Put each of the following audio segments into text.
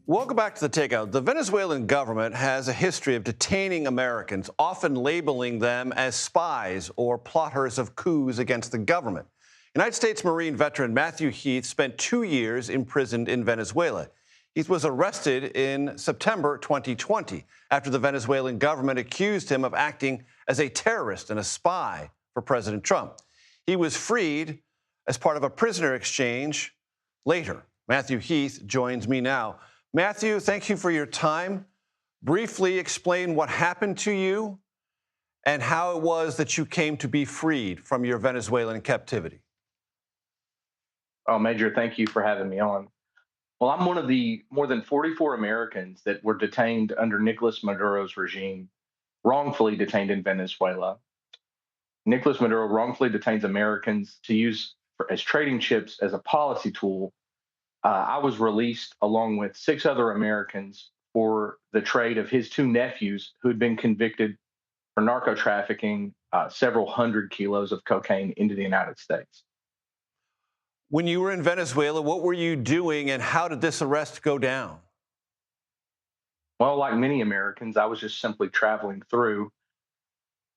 Welcome back to the Takeout. The Venezuelan government has a history of detaining Americans, often labeling them as spies or plotters of coups against the government. United States Marine veteran Matthew Heath spent 2 years imprisoned in Venezuela. Heath was arrested in September 2020 after the Venezuelan government accused him of acting as a terrorist and a spy for President Trump. He was freed as part of a prisoner exchange later. Matthew Heath joins me now. Matthew, thank you for your time. Briefly explain what happened to you and how it was that you came to be freed from your Venezuelan captivity. Oh, Major, thank you for having me on. Well, I'm one of the more than 44 Americans that were detained under Nicolás Maduro's regime, wrongfully detained in Venezuela. Nicolás Maduro wrongfully detains Americans to use as trading chips as a policy tool. I was released along with 6 other Americans for the trade of his 2 nephews who had been convicted for narco trafficking several hundred kilos of cocaine into the United States. When you were in Venezuela, what were you doing and how did this arrest go down? Well, like many Americans, I was just simply traveling through.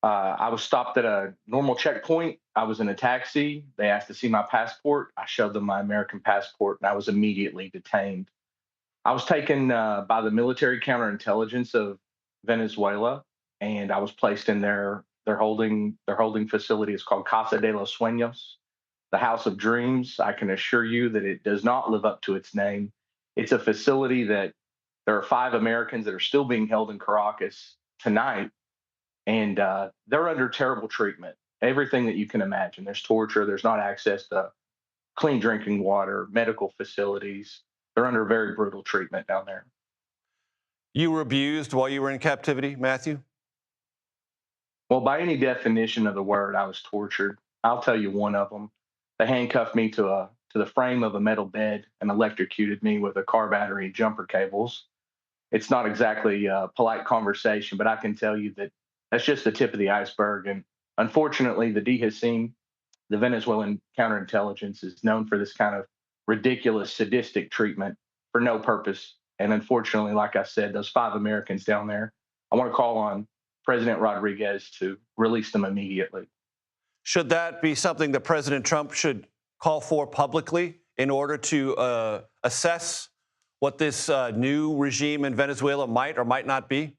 I was stopped at a normal checkpoint. I was in a taxi. They asked to see my passport. I showed them my American passport, and I was immediately detained. I was taken by the military counterintelligence of Venezuela, and I was placed in their holding facility. It's called Casa de los Sueños, the House of Dreams. I can assure you that it does not live up to its name. It's a facility that there are 5 Americans that are still being held in Caracas tonight, and they're under terrible treatment. Everything that you can imagine. There's torture. There's not access to clean drinking water, medical facilities. They're under very brutal treatment down there. You were abused while you were in captivity, Matthew? Well, by any definition of the word, I was tortured. I'll tell you one of them. They handcuffed me to the frame of a metal bed and electrocuted me with a car battery and jumper cables. It's not exactly a polite conversation, but I can tell you that that's just the tip of the iceberg. And unfortunately, the D has seen the Venezuelan counterintelligence is known for this kind of ridiculous, sadistic treatment for no purpose. And unfortunately, like I said, those 5 Americans down there, I want to call on President Rodriguez to release them immediately. Should that be something that President Trump should call for publicly in order to assess what this new regime in Venezuela might or might not be?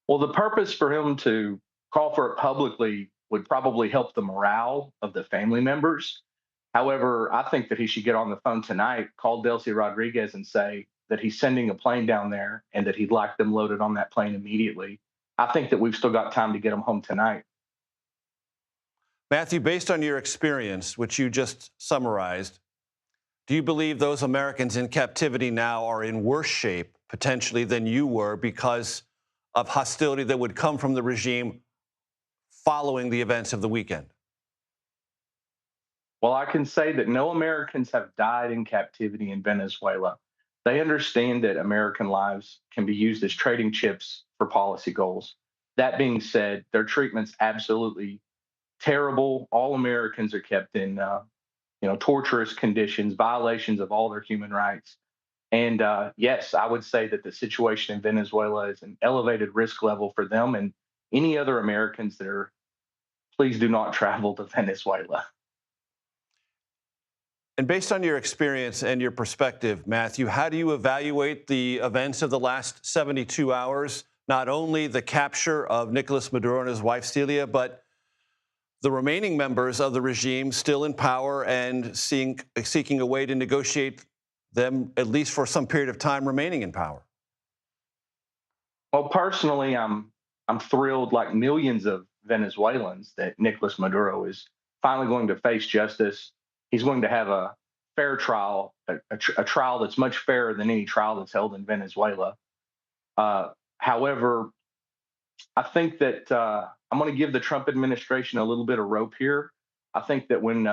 Well, the purpose for him to call for it publicly would probably help the morale of the family members. However, I think that he should get on the phone tonight, call Delcy Rodriguez, and say that he's sending a plane down there and that he'd like them loaded on that plane immediately. I think that we've still got time to get them home tonight. Matthew, based on your experience, which you just summarized, do you believe those Americans in captivity now are in worse shape, potentially, than you were because of hostility that would come from the regime following the events of the weekend? Well, I can say that no Americans have died in captivity in Venezuela. They understand that American lives can be used as trading chips for policy goals. That being said, their treatment's absolutely terrible. All Americans are kept in, torturous conditions, violations of all their human rights. And yes, I would say that the situation in Venezuela is an elevated risk level for them and any other Americans that are. Please do not travel to Venezuela. And based on your experience and your perspective, Matthew, how do you evaluate the events of the last 72 hours? Not only the capture of Nicolás Maduro and his wife Celia, but the remaining members of the regime still in power and seeking a way to negotiate them, at least for some period of time, remaining in power. Well, personally, I'm thrilled, like millions of Venezuelans, that Nicolás Maduro is finally going to face justice. He's going to have a fair trial, a trial that's much fairer than any trial that's held in Venezuela. However, I think that I'm going to give the Trump administration a little bit of rope here. I think that when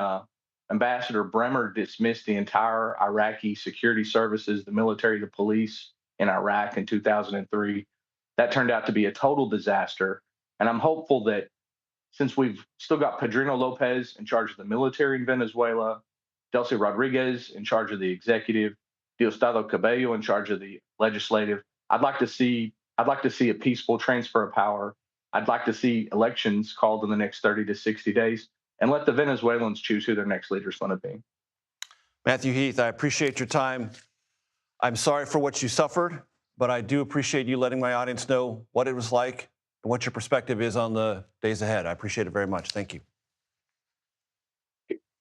Ambassador Bremer dismissed the entire Iraqi security services, the military, the police in Iraq in 2003, that turned out to be a total disaster. And I'm hopeful that since we've still got Pedrino Lopez in charge of the military in Venezuela, Delcy Rodriguez in charge of the executive, Diosdado Cabello in charge of the legislative. I'd like to see a peaceful transfer of power. I'd like to see elections called in the next 30 to 60 days and let the Venezuelans choose who their next leader is going to be. Matthew Heath, I appreciate your time. I'm sorry for what you suffered, but I do appreciate you letting my audience know what it was like and what your perspective is on the days ahead. I appreciate it very much. Thank you.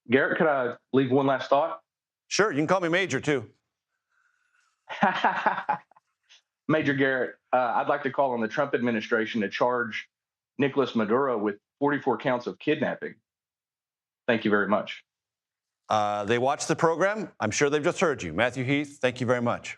Garrett, could I leave one last thought? Sure, you can call me Major too. Major Garrett, I'd like to call on the Trump administration to charge Nicolás Maduro with 44 counts of kidnapping. Thank you very much. They watched the program. I'm sure they've just heard you. Matthew Heath, thank you very much.